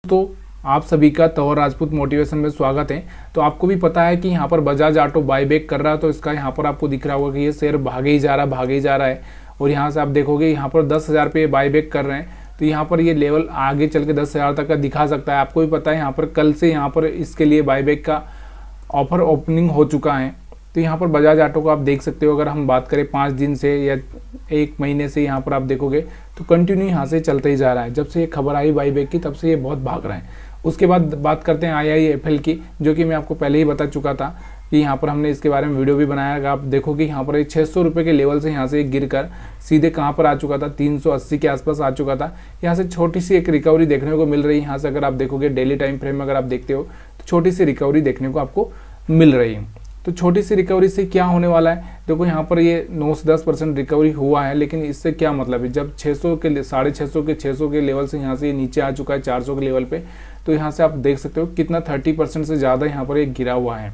तो आप सभी का तंवर राजपूत मोटिवेशन में स्वागत है। तो आपको भी पता है कि यहाँ पर बजाज ऑटो बाईबैक कर रहा है, तो इसका यहाँ पर आपको दिख रहा होगा कि ये शेयर भागे ही जा रहा है। और यहाँ से आप देखोगे यहाँ पर 10,000 पे बाईबैक कर रहे हैं, तो यहाँ पर ये लेवल आगे चल के 10,000 तक का दिखा सकता है। आपको भी पता है यहाँ पर कल से यहाँ पर इसके लिए बाईबैक का ऑफर ओपनिंग हो चुका है। तो यहाँ पर बजाज ऑटो को आप देख सकते हो, अगर हम बात करें 5 दिन से या 1 महीने से यहाँ पर आप देखोगे तो कंटिन्यू यहाँ से चलते ही जा रहा है। जब से ये खबर आई बाईबैक की तब से ये बहुत भाग रहा है। उसके बाद बात करते हैं IIFL की, जो कि मैं आपको पहले ही बता चुका था कि यहाँ पर हमने इसके बारे में वीडियो भी बनाया। आप देखो कि यहाँ पर 600 रुपये के लेवल से यहाँ से गिर कर सीधे कहाँ पर आ चुका था, 380 के आसपास आ चुका था। यहाँ से छोटी सी एक रिकवरी देखने को मिल रही है। यहाँ से अगर आप देखोगे डेली टाइम फ्रेम में अगर आप देखते हो तो छोटी सी रिकवरी देखने को आपको मिल रही है। तो छोटी सी रिकवरी से क्या होने वाला है, देखो यहाँ पर ये 9 से 10% रिकवरी हुआ है, लेकिन इससे क्या मतलब है, जब 600 के 650 के लेवल से यहाँ से नीचे आ चुका है 400 के लेवल पे, तो यहाँ से आप देख सकते हो कितना 30% से ज़्यादा यहाँ पर ये गिरा हुआ है।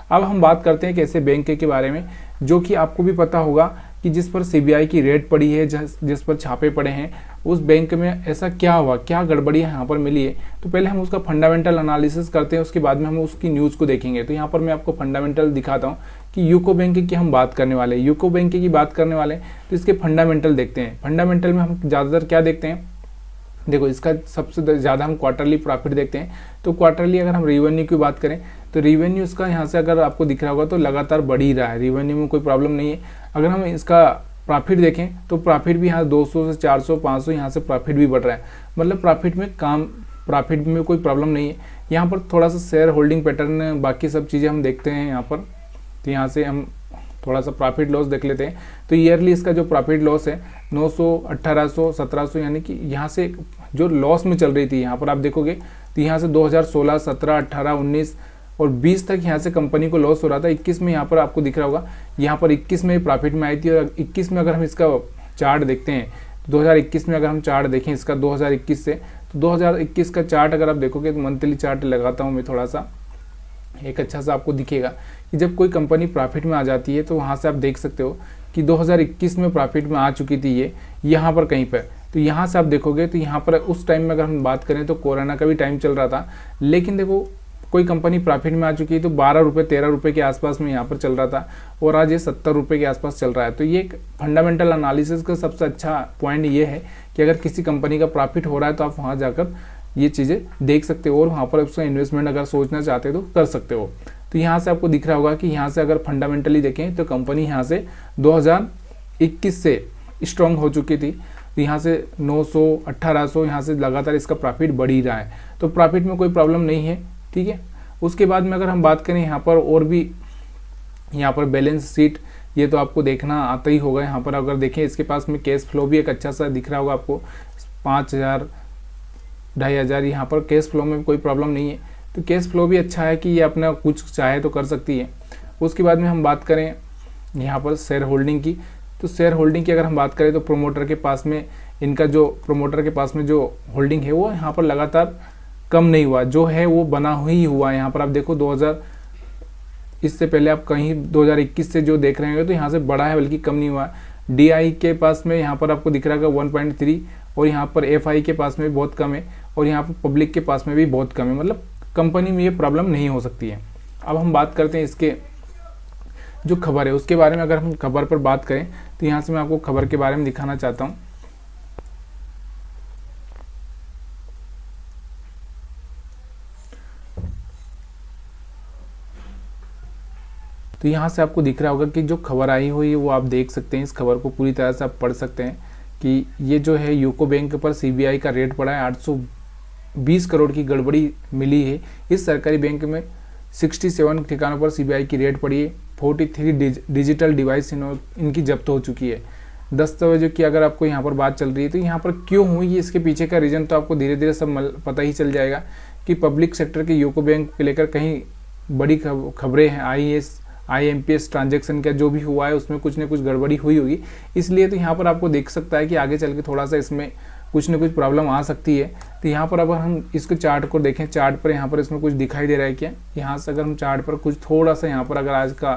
अब हम बात करते हैं एक ऐसे बैंक के बारे में जो कि आपको भी पता होगा कि जिस पर CBI की रेड पड़ी है, जिस पर छापे पड़े हैं, उस बैंक में ऐसा क्या हुआ, क्या गड़बड़ी यहाँ पर मिली है। तो पहले हम उसका फंडामेंटल एनालिसिस करते हैं, उसके बाद में हम उसकी न्यूज़ को देखेंगे। तो यहाँ पर मैं आपको फंडामेंटल दिखाता हूँ कि यूको बैंक की हम बात करने वाले हैं, यूको बैंक की बात करने वाले हैं। तो इसके फंडामेंटल देखते हैं। फंडामेंटल में हम ज़्यादातर क्या देखते हैं, देखो इसका सबसे ज़्यादा हम क्वार्टरली प्रॉफिट देखते हैं। तो क्वार्टरली अगर हम रेवेन्यू की बात करें तो रेवेन्यू इसका यहाँ से अगर आपको दिख रहा होगा तो लगातार बढ़ ही रहा है, रेवेन्यू में कोई प्रॉब्लम नहीं है। अगर हम इसका प्रॉफिट देखें तो प्रॉफिट भी यहाँ 200 से 400 500 यहाँ से प्रॉफिट भी बढ़ रहा है, मतलब प्रॉफिट में कोई प्रॉब्लम नहीं है। यहाँ पर थोड़ा सा शेयर होल्डिंग पैटर्न बाकी सब चीज़ें हम देखते हैं यहाँ पर। तो यहाँ से हम थोड़ा सा प्रॉफिट लॉस देख लेते हैं। तो ईयरली इसका जो प्रॉफिट लॉस है 900, 1800, 1700, यानी कि यहाँ से जो लॉस में चल रही थी, यहाँ पर आप देखोगे तो यहाँ से 2016, 17, 18, 19 और 20 तक यहाँ से कंपनी को लॉस हो रहा था। 21 में यहाँ पर आपको दिख रहा होगा, यहाँ पर 21 में प्रॉफिट में आई थी। और 21 में अगर हम इसका चार्ट देखते हैं, 2021 में अगर हम चार्ट देखें इसका 2021 से, तो 2021 का चार्ट अगर आप देखोगे तो मंथली चार्ट लगाता हूँ मैं, थोड़ा सा एक अच्छा सा आपको दिखेगा कि जब कोई कंपनी प्रॉफिट में आ जाती है तो वहाँ से आप देख सकते हो कि 2021 में प्रॉफिट में आ चुकी थी ये यहाँ पर कहीं पर। तो यहाँ से आप देखोगे तो यहाँ पर उस टाइम में अगर हम बात करें तो कोरोना का भी टाइम चल रहा था, लेकिन देखो कोई कंपनी प्रॉफिट में आ चुकी है तो 12 रुपये 13 रुपये के आसपास में यहाँ पर चल रहा था, और आज ये 70 रुपये के आसपास चल रहा है। तो ये फंडामेंटल एनालिसिस का सबसे अच्छा पॉइंट ये है कि अगर किसी कंपनी का प्रॉफिट हो रहा है तो आप वहाँ जाकर ये चीज़ें देख सकते हो और वहाँ पर उसका इन्वेस्टमेंट अगर सोचना चाहते हो तो कर सकते हो। तो यहाँ से आपको दिख रहा होगा कि यहाँ से अगर फंडामेंटली देखें तो कंपनी यहाँ से 2021 से स्ट्रॉन्ग हो चुकी थी। तो यहाँ से 900, 1800 यहाँ से लगातार इसका प्रॉफिट बढ़ ही रहा है, तो प्रॉफिट में कोई प्रॉब्लम नहीं है, ठीक है। उसके बाद में अगर हम बात करें यहाँ पर और भी, यहाँ पर बैलेंस शीट ये तो आपको देखना आता ही होगा। यहाँ पर अगर देखें इसके पास में कैश फ्लो भी एक अच्छा सा दिख रहा होगा आपको, 5000, 2500, यहाँ पर कैश फ्लो में कोई प्रॉब्लम नहीं है। तो कैश फ्लो भी अच्छा है कि ये अपना कुछ चाहे तो कर सकती है। उसके बाद में हम बात करें यहाँ पर शेयर होल्डिंग की, तो शेयर होल्डिंग की अगर हम बात करें तो प्रोमोटर के पास में जो होल्डिंग है वो यहाँ पर लगातार कम नहीं हुआ, जो है वो बना ही हुआ है। यहाँ पर आप देखो 2000, इससे पहले आप कहीं 2021 से जो देख रहे हैं तो यहाँ से बढ़ा है बल्कि कम नहीं हुआ। DI के पास में यहाँ पर आपको दिख रहा है 1.3, और यहाँ पर FI के पास में बहुत कम है, और यहाँ पर पब्लिक के पास में भी बहुत कम है, मतलब कंपनी में ये प्रॉब्लम नहीं हो सकती है। अब हम बात करते हैं इसके जो खबर है उसके बारे में। अगर हम खबर पर बात करें तो यहाँ से मैं आपको खबर के बारे में दिखाना चाहता हूँ। तो यहाँ से आपको दिख रहा होगा कि जो खबर आई हुई है वो आप देख सकते हैं। इस खबर को पूरी तरह से आप पढ़ सकते हैं कि ये जो है यूको बैंक पर CBI का रेट पड़ा है, 820 करोड़ की गड़बड़ी मिली है। इस सरकारी बैंक में 67 ठिकानों पर CBI की रेट पड़ी है। 43 डिजिटल डिवाइस इनकी जब्त हो चुकी है। दस्तावेजों की अगर आपको यहाँ पर बात चल रही है तो यहाँ पर क्यों हुई, इसके पीछे का रीज़न तो आपको धीरे धीरे सब पता ही चल जाएगा कि पब्लिक सेक्टर के यूको बैंक को लेकर कहीं बड़ी खबरें हैं। IMPS ट्रांजैक्शन का जो भी हुआ है उसमें कुछ न कुछ गड़बड़ी हुई होगी, इसलिए तो यहाँ पर आपको देख सकता है कि आगे चल के थोड़ा सा इसमें कुछ न कुछ प्रॉब्लम आ सकती है। तो यहाँ पर अगर हम इसके चार्ट को देखें, चार्ट पर यहाँ पर इसमें कुछ दिखाई दे रहा है क्या, यहाँ से अगर हम चार्ट पर कुछ थोड़ा सा यहाँ पर अगर आज का,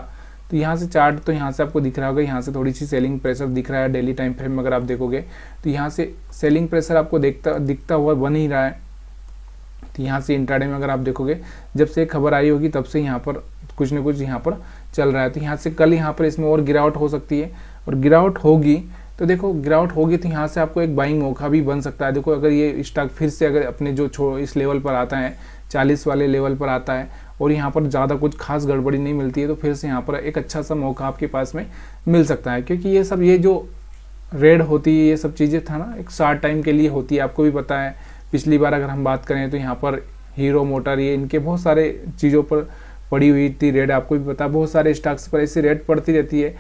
तो यहाँ से चार्ट तो यहाँ से आपको दिख रहा होगा, यहाँ से थोड़ी सी सेलिंग प्रेशर दिख रहा है। डेली टाइम फ्रेम में अगर आप देखोगे तो यहाँ से सेलिंग प्रेशर आपको दिखता हुआ बन ही रहा है। तो यहाँ से इंट्राडे में अगर आप देखोगे जब से खबर आई होगी तब से यहाँ पर कुछ न कुछ यहाँ पर चल रहा है। तो यहाँ से कल यहाँ पर इसमें और गिरावट हो सकती है, और गिरावट होगी तो देखो गिरावट होगी तो यहाँ से आपको एक बाइंग मौका भी बन सकता है। देखो अगर ये स्टॉक फिर से अगर अपने जो इस लेवल पर आता है 40 वाले लेवल पर आता है और यहाँ पर ज़्यादा कुछ खास गड़बड़ी नहीं मिलती है, तो फिर से यहाँ पर एक अच्छा सा मौका आपके पास में मिल सकता है। क्योंकि ये जो रेड होती है, ये सब चीज़ें था ना, एक शॉर्ट टाइम के लिए होती है। आपको भी पता है पिछली बार अगर हम बात करें तो यहाँ पर हीरो मोटर, ये इनके बहुत सारे चीज़ों पर पड़ी हुई थी रेड। आपको भी पता है बहुत सारे स्टॉक्स पर ऐसी रेड पड़ती रहती है,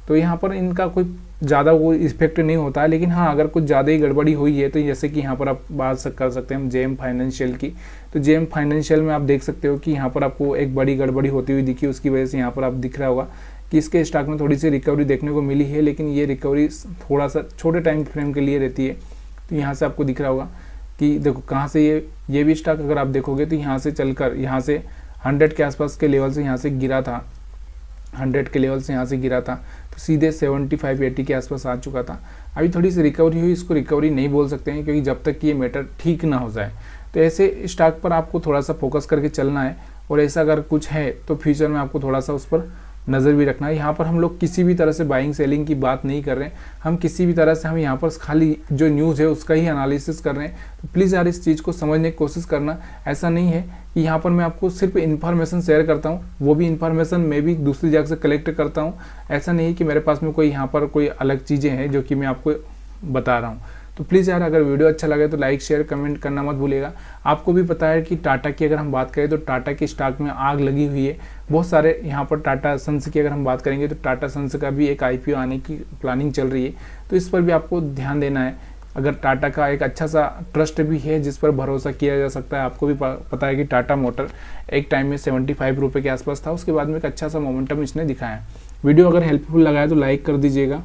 तो यहाँ पर इनका कोई ज़्यादा वो इफेक्ट नहीं होता है। लेकिन हाँ, अगर कुछ ज़्यादा ही गड़बड़ी हुई है तो जैसे कि यहाँ पर आप बात कर सकते हैं हम जेएम फाइनेंशियल की। तो जेएम फाइनेंशियल में आप देख सकते हो कि यहाँ पर आपको एक बड़ी गड़बड़ी होती हुई दिखी, उसकी वजह से यहाँ पर आप दिख रहा होगा कि इसके स्टॉक में थोड़ी सी रिकवरी देखने को मिली है, लेकिन ये रिकवरी थोड़ा सा छोटे टाइम फ्रेम के लिए रहती है। तो यहाँ से आपको दिख रहा होगा कि देखो कहाँ से ये भी स्टॉक अगर आप देखोगे तो यहाँ से चलकर यहाँ से 100 के आसपास के लेवल से यहाँ से गिरा था, 100 के लेवल से यहाँ से गिरा था तो सीधे 75-80 के आसपास आ चुका था। अभी थोड़ी सी रिकवरी हुई, इसको रिकवरी नहीं बोल सकते हैं क्योंकि जब तक कि ये मैटर ठीक ना हो जाए। तो ऐसे स्टॉक पर आपको थोड़ा सा फोकस करके चलना है, और ऐसा अगर कुछ है तो फ्यूचर में आपको थोड़ा सा उस पर नज़र भी रखना है। यहाँ पर हम लोग किसी भी तरह से बाइंग सेलिंग की बात नहीं कर रहे हैं, हम किसी भी तरह से हम यहाँ पर खाली जो न्यूज़ है उसका ही एनालिसिस कर रहे हैं। तो प्लीज़ यार इस चीज़ को समझने की कोशिश करना। ऐसा नहीं है कि यहाँ पर मैं आपको सिर्फ इन्फॉर्मेशन शेयर करता हूँ, वो भी इन्फॉर्मेशन मैं भी दूसरी जगह से कलेक्ट करता हूँ। ऐसा नहीं है कि मेरे पास में कोई यहाँ पर कोई अलग चीज़ें हैं जो कि मैं आपको बता रहा हूँ। तो प्लीज़ यार अगर वीडियो अच्छा लगे तो लाइक शेयर कमेंट करना मत भूलिएगा। आपको भी पता है कि टाटा की अगर हम बात करें तो टाटा के स्टॉक में आग लगी हुई है बहुत सारे। यहाँ पर टाटा सन्स की अगर हम बात करेंगे तो टाटा सन्स का भी एक IPO आने की प्लानिंग चल रही है, तो इस पर भी आपको ध्यान देना है। अगर टाटा का एक अच्छा सा ट्रस्ट भी है जिस पर भरोसा किया जा सकता है। आपको भी पता है कि टाटा मोटर एक टाइम में 75 रुपये के आसपास था, उसके बाद में एक अच्छा सा मोमेंटम इसने दिखाया है। वीडियो अगर हेल्पफुल लगा है तो लाइक कर दीजिएगा।